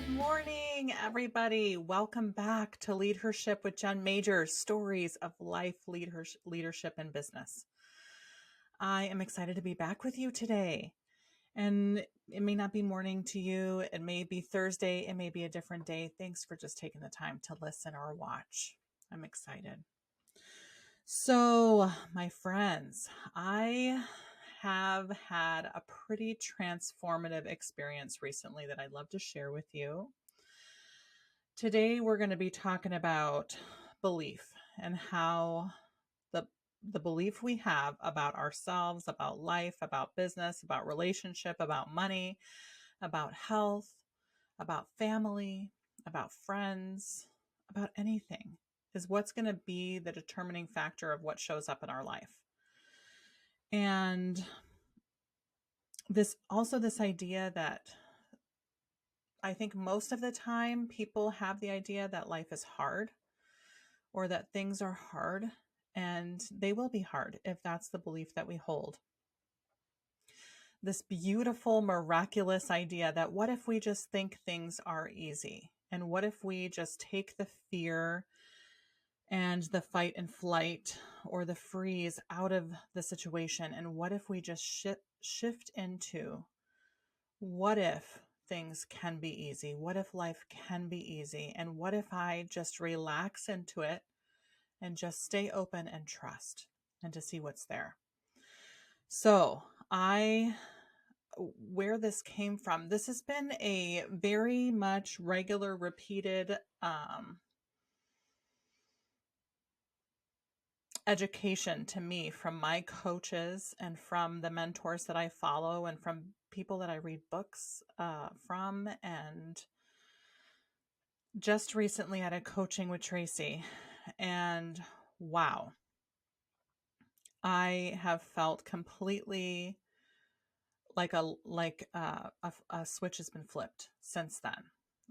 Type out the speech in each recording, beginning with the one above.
Good morning, everybody. Welcome back to LeadHerShip with Jen Majors, stories of life, leadership, and business. I am excited to be back with you today. And it may not be morning to you. It may be Thursday. It may be a different day. Thanks for just taking the time to listen or watch. I'm excited. So, my friends, I have had a pretty transformative experience recently that I'd love to share with you. Today, we're going to be talking about belief and how the belief we have about ourselves, about life, about business, about relationship, about money, about health, about family, about friends, about anything is what's going to be the determining factor of what shows up in our life. And this idea that I think most of the time people have the idea that life is hard or that things are hard, and they will be hard if that's the belief that we hold. This beautiful, miraculous idea that what if we just think things are easy? And what if we just take the fear and the fight and flight or the freeze out of the situation? And what if we just shift into what if things can be easy? What if life can be easy? And what if I just relax into it and just stay open and trust and to see what's there? So where this came from, this has been a very much regular, repeated education to me from my coaches and from the mentors that I follow and from people that I read books from. And just recently I had a coaching with Tracy, and wow, I have felt completely like a switch has been flipped since then.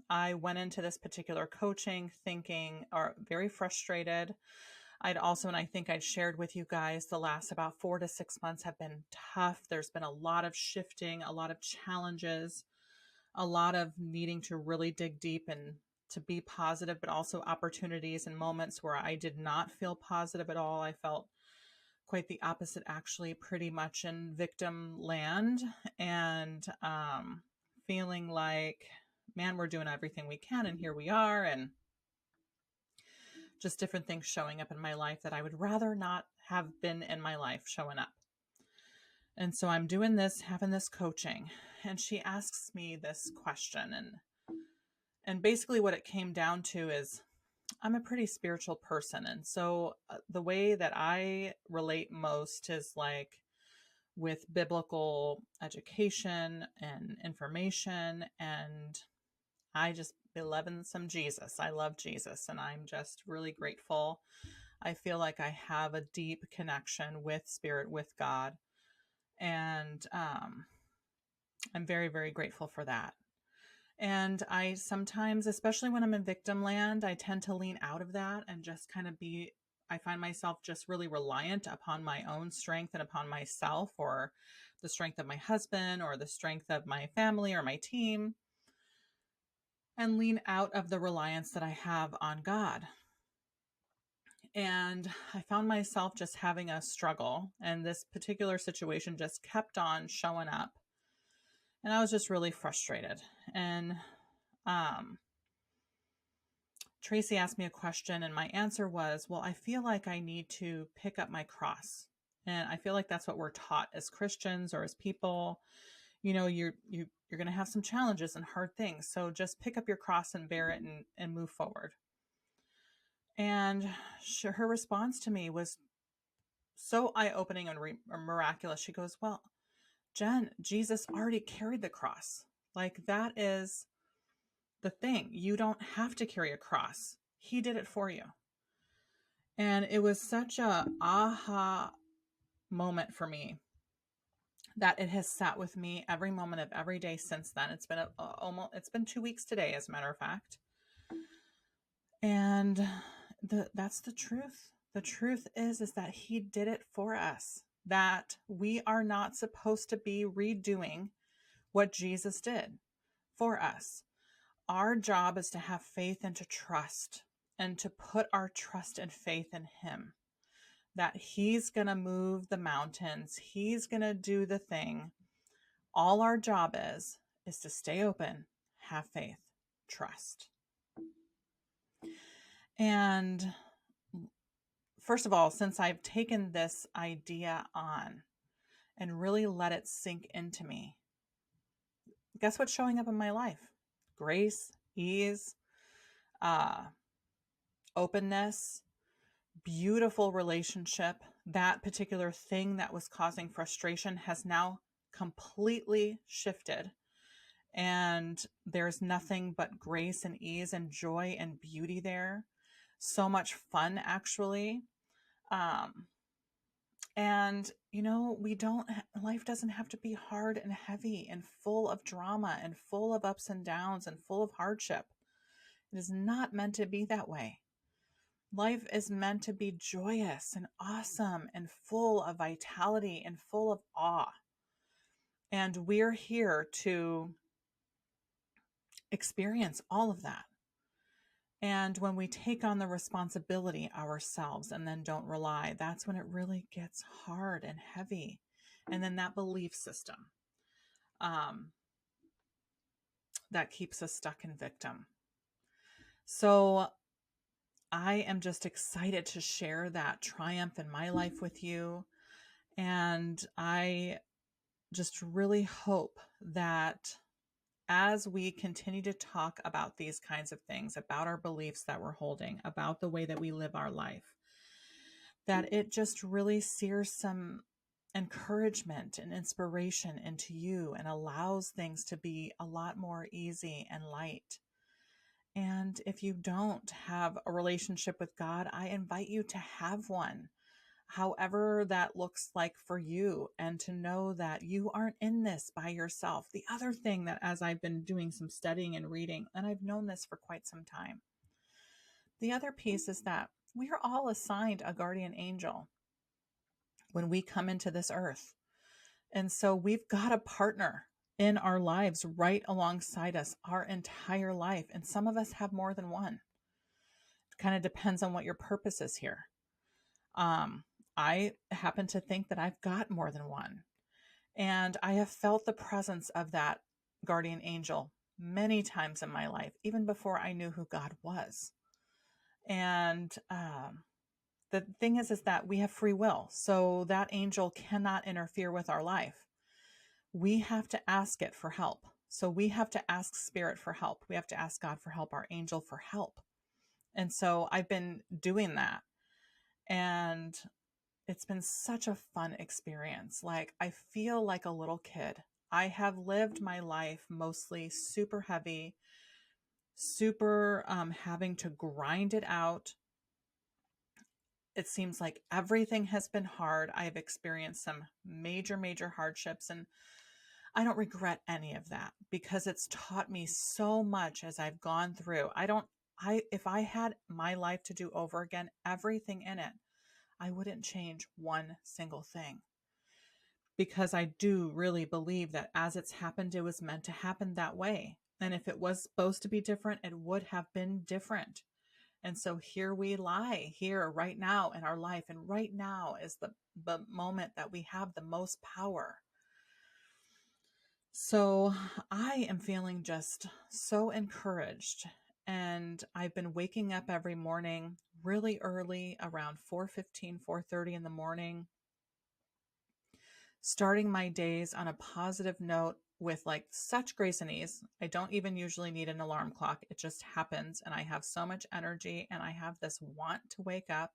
I went into this particular coaching thinking or very frustrated. I'd also, and I think I'd shared with you guys, the last about 4 to 6 months have been tough. There's been a lot of shifting, a lot of challenges, a lot of needing to really dig deep and to be positive, but also opportunities and moments where I did not feel positive at all. I felt quite the opposite, actually, pretty much in victim land, and feeling like, man, we're doing everything we can, and here we are, and just different things showing up in my life that I would rather not have been in my life showing up. And so I'm doing this, having this coaching, and she asks me this question, and basically what it came down to is I'm a pretty spiritual person. And so the way that I relate most is like with biblical education and information. And I just be loving some Jesus. I love Jesus, and I'm just really grateful. I feel like I have a deep connection with spirit, with God. And I'm very, very grateful for that. And I sometimes, especially when I'm in victim land, I tend to lean out of that and just kind of I find myself just really reliant upon my own strength and upon myself, or the strength of my husband, or the strength of my family or my team, and lean out of the reliance that I have on God. And I found myself just having a struggle, and this particular situation just kept on showing up. And I was just really frustrated. And Tracy asked me a question, and my answer was, well, I feel like I need to pick up my cross. And I feel like that's what we're taught as Christians or as people. You know, you're going to have some challenges and hard things. So just pick up your cross and bear it and move forward. And her response to me was so eye-opening and miraculous. She goes, well, Jen, Jesus already carried the cross. Like, that is the thing. You don't have to carry a cross. He did it for you. And it was such a aha moment for me that it has sat with me every moment of every day since then. It's been it's been 2 weeks today, as a matter of fact. And that's the truth. The truth is that he did it for us, that we are not supposed to be redoing what Jesus did for us. our job is to have faith and to trust and to put our trust and faith in Him, that He's going to move the mountains. He's going to do the thing. All our job is to stay open, have faith, trust. And first of all, since I've taken this idea on and really let it sink into me, guess what's showing up in my life? Grace, ease, openness, beautiful relationship. That particular thing that was causing frustration has now completely shifted. And there's nothing but grace and ease and joy and beauty there. So much fun, actually. And, life doesn't have to be hard and heavy and full of drama and full of ups and downs and full of hardship. It is not meant to be that way. Life is meant to be joyous and awesome and full of vitality and full of awe. And we're here to experience all of that. And when we take on the responsibility ourselves and then don't rely, that's when it really gets hard and heavy. And then that belief system that keeps us stuck in victim. So I am just excited to share that triumph in my life with you. And I just really hope that as we continue to talk about these kinds of things, about our beliefs that we're holding, about the way that we live our life, that it just really sears some encouragement and inspiration into you and allows things to be a lot more easy and light. And if you don't have a relationship with God, I invite you to have one, however that looks like for you, and to know that you aren't in this by yourself. The other thing that, as I've been doing some studying and reading, and I've known this for quite some time, the other piece is that we are all assigned a guardian angel when we come into this earth. And so we've got a partner in our lives right alongside us our entire life. And some of us have more than one. It kind of depends on what your purpose is here. I happen to think that I've got more than one. And I have felt the presence of that guardian angel many times in my life, even before I knew who God was. And the thing is that we have free will. So that angel cannot interfere with our life. We have to ask it for help. So we have to ask Spirit for help. We have to ask God for help, our angel for help. And so I've been doing that. And it's been such a fun experience. Like, I feel like a little kid. I have lived my life mostly super heavy, super having to grind it out. It seems like everything has been hard. I have experienced some major, major hardships, and I don't regret any of that because it's taught me so much as I've gone through. If I had my life to do over again, everything in it, I wouldn't change one single thing, because I do really believe that as it's happened, it was meant to happen that way. And if it was supposed to be different, it would have been different. And so here we lie here right now in our life. And right now is the moment that we have the most power. So I am feeling just so encouraged. And I've been waking up every morning really early, around 4:15, 4:30 in the morning, starting my days on a positive note with like such grace and ease. I don't even usually need an alarm clock. It just happens. And I have so much energy and I have this want to wake up.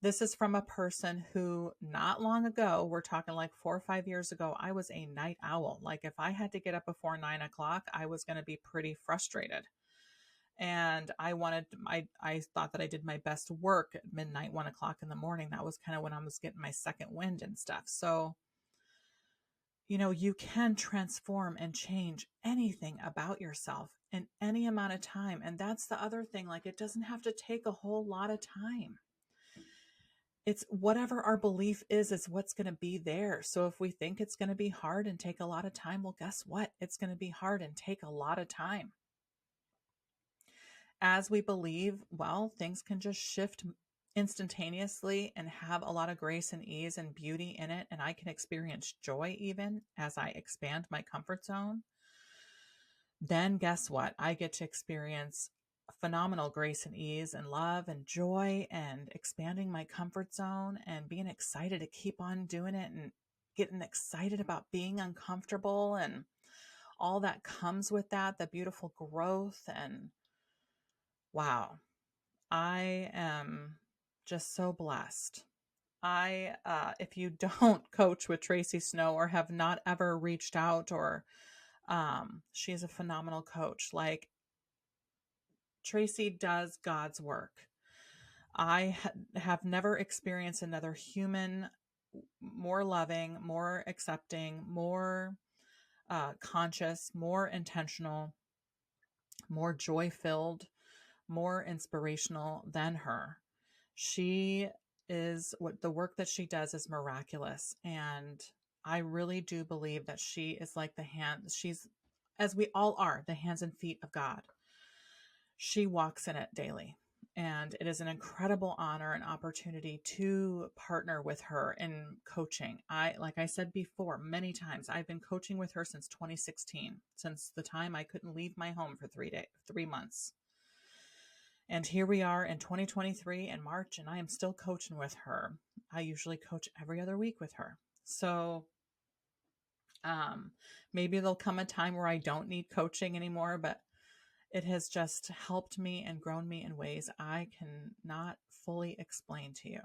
This is from a person who not long ago, we're talking like 4 or 5 years ago, I was a night owl. Like if I had to get up before 9 o'clock, I was going to be pretty frustrated. And I thought that I did my best work at midnight, 1 o'clock in the morning. That was kind of when I was getting my second wind and stuff. So, you can transform and change anything about yourself in any amount of time. And that's the other thing. Like, it doesn't have to take a whole lot of time. It's whatever our belief is what's going to be there. So if we think it's going to be hard and take a lot of time, well, guess what? It's going to be hard and take a lot of time. as we believe, well, things can just shift instantaneously and have a lot of grace and ease and beauty in it. And I can experience joy even as I expand my comfort zone. Then guess what? I get to experience phenomenal grace and ease and love and joy and expanding my comfort zone and being excited to keep on doing it and getting excited about being uncomfortable and all that comes with that, the beautiful growth. And wow, I am just so blessed. If you don't coach with Tracy Snow or have not ever reached out, or she's a phenomenal coach. Like, Tracy does God's work. I have never experienced another human more loving, more accepting, more conscious, more intentional, more joy filled, more inspirational than her. She is what the work that she does is miraculous. And I really do believe that she is like she's, as we all are, the hands and feet of God. She walks in it daily. And it is an incredible honor and opportunity to partner with her in coaching. Like I said before, many times, I've been coaching with her since 2016, since the time I couldn't leave my home for 3 months. And here we are in 2023 in March, and I am still coaching with her. I usually coach every other week with her. So maybe there'll come a time where I don't need coaching anymore, but it has just helped me and grown me in ways I cannot fully explain to you.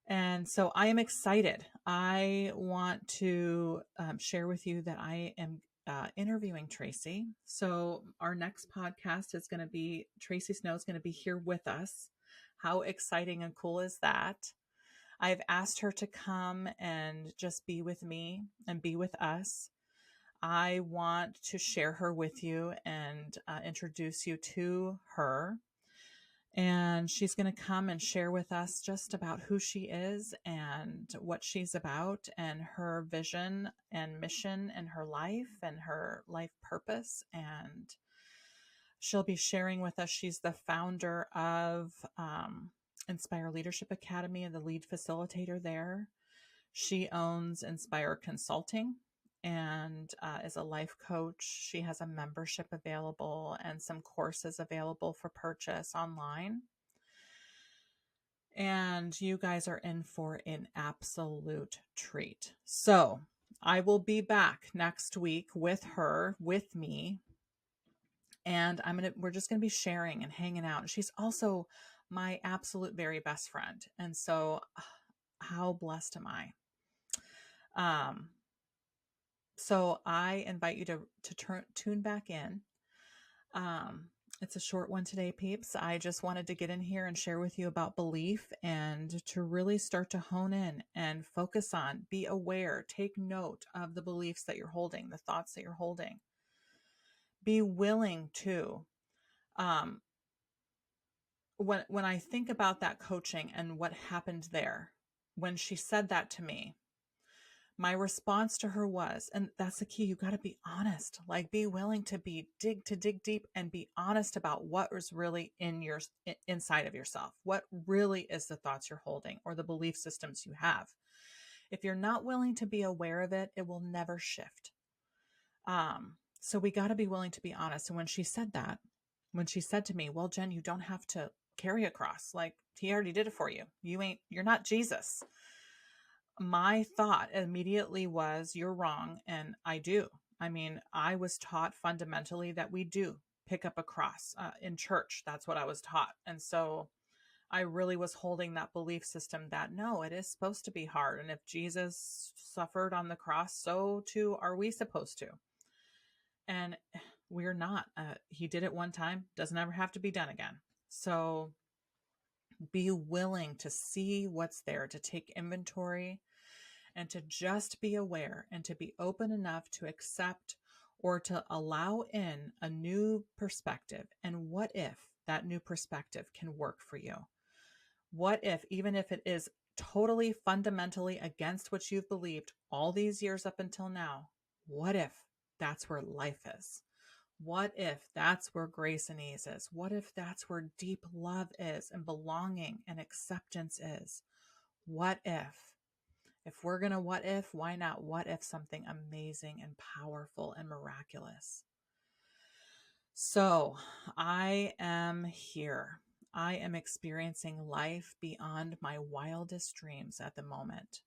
And so I am excited. I want to share with you that I am interviewing Tracy. So our next podcast is going to be, Tracy Snow is going to be here with us. How exciting and cool is that? I've asked her to come and just be with me and be with us. I want to share her with you and introduce you to her. And she's going to come and share with us just about who she is and what she's about and her vision and mission in her life and her life purpose. And she'll be sharing with us. She's the founder of Inspire Leadership Academy and the lead facilitator there. She owns Inspire Consulting and is a life coach. She has a membership available and some courses available for purchase online. And you guys are in for an absolute treat. So I will be back next week with her, with me, and we're just going to be sharing and hanging out. And she's also my absolute very best friend. And so how blessed am I? So I invite you to tune back in. It's a short one today, peeps. I just wanted to get in here and share with you about belief and to really start to hone in and focus on, be aware, take note of the beliefs that you're holding, the thoughts that you're holding. Be willing to, when I think about that coaching and what happened there, when she said that to me, my response to her was, and that's the key, you got to be honest, like be willing to dig deep and be honest about what was really inside of yourself. What really is the thoughts you're holding or the belief systems you have? If you're not willing to be aware of it, it will never shift. So we got to be willing to be honest. And when she said to me, well, Jen, you don't have to carry a cross. Like, he already did it for you. You're not Jesus. My thought immediately was, you're wrong. And I do. I mean, I was taught fundamentally that we do pick up a cross in church. That's what I was taught. And so I really was holding that belief system that no, it is supposed to be hard. And if Jesus suffered on the cross, so too are we supposed to. And we're not. He did it one time, doesn't ever have to be done again. So be willing to see what's there, to take inventory, and to just be aware and to be open enough to accept or to allow in a new perspective. And what if that new perspective can work for you? What if, even if it is totally fundamentally against what you've believed all these years up until now, what if that's where life is? What if that's where grace and ease is? What if that's where deep love is and belonging and acceptance is? What if? If we're going to what if, why not what if something amazing and powerful and miraculous? So I am here. I am experiencing life beyond my wildest dreams at the moment.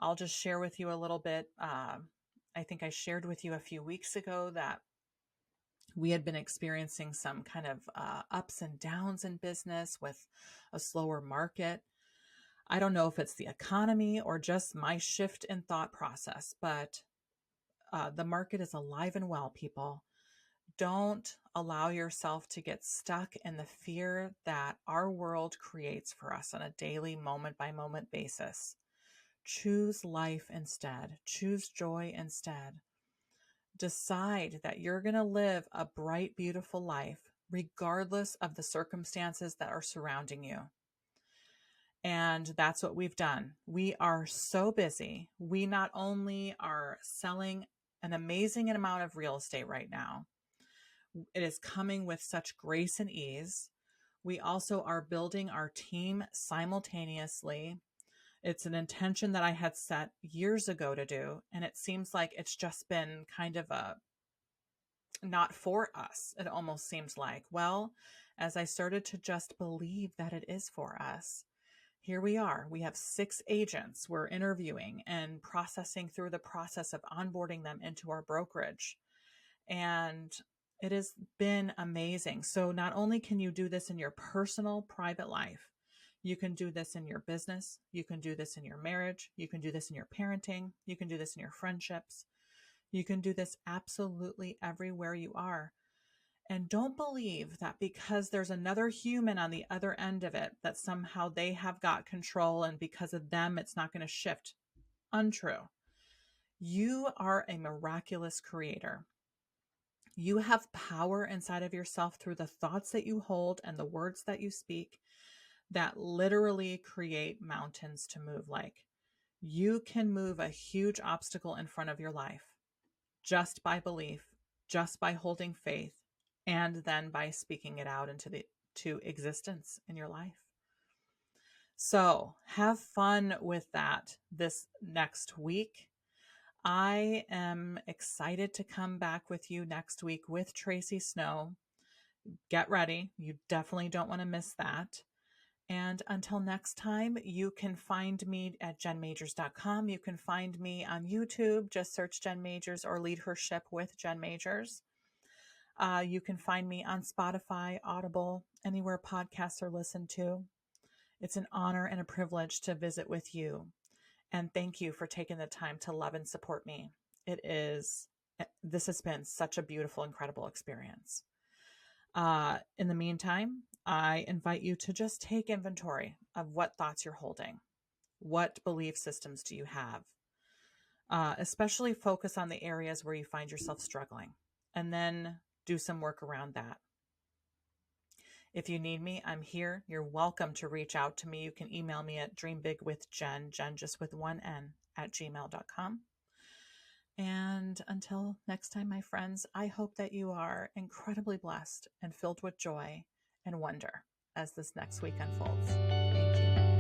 I'll just share with you a little bit. I think I shared with you a few weeks ago that we had been experiencing some kind of ups and downs in business with a slower market. I don't know if it's the economy or just my shift in thought process, but the market is alive and well, people. Don't allow yourself to get stuck in the fear that our world creates for us on a daily, moment by moment basis. Choose life instead. Choose joy instead. Decide that you're going to live a bright, beautiful life, regardless of the circumstances that are surrounding you. And that's what we've done. We are so busy. We not only are selling an amazing amount of real estate right now, it is coming with such grace and ease. We also are building our team simultaneously. It's an intention that I had set years ago to do, and it seems like it's just been kind of a not for us. It almost seems like, well, as I started to just believe that it is for us, here we are. We have 6 agents we're interviewing and processing through the process of onboarding them into our brokerage. And it has been amazing. So not only can you do this in your personal, private life, you can do this in your business, you can do this in your marriage, you can do this in your parenting, you can do this in your friendships, you can do this absolutely everywhere you are. And don't believe that because there's another human on the other end of it, that somehow they have got control and because of them, it's not going to shift. Untrue. You are a miraculous creator. You have power inside of yourself through the thoughts that you hold and the words that you speak that literally create mountains to move like. You can move a huge obstacle in front of your life just by belief, just by holding faith, and then by speaking it out to existence in your life. So have fun with that this next week. I am excited to come back with you next week with Tracy Snow. Get ready. You definitely don't want to miss that. And until next time, you can find me at jenmajors.com. You can find me on YouTube. Just search Jen Majors or LeadHerShip with Jen Majors. You can find me on Spotify, Audible, anywhere podcasts are listened to. It's an honor and a privilege to visit with you. And thank you for taking the time to love and support me. This has been such a beautiful, incredible experience. In the meantime, I invite you to just take inventory of what thoughts you're holding. What belief systems do you have? Especially focus on the areas where you find yourself struggling, and then do some work around that. If you need me, I'm here. You're welcome to reach out to me. You can email me at dreambigwithjen, Jen just with one N, @gmail.com. And until next time, my friends, I hope that you are incredibly blessed and filled with joy and wonder as this next week unfolds. Thank you.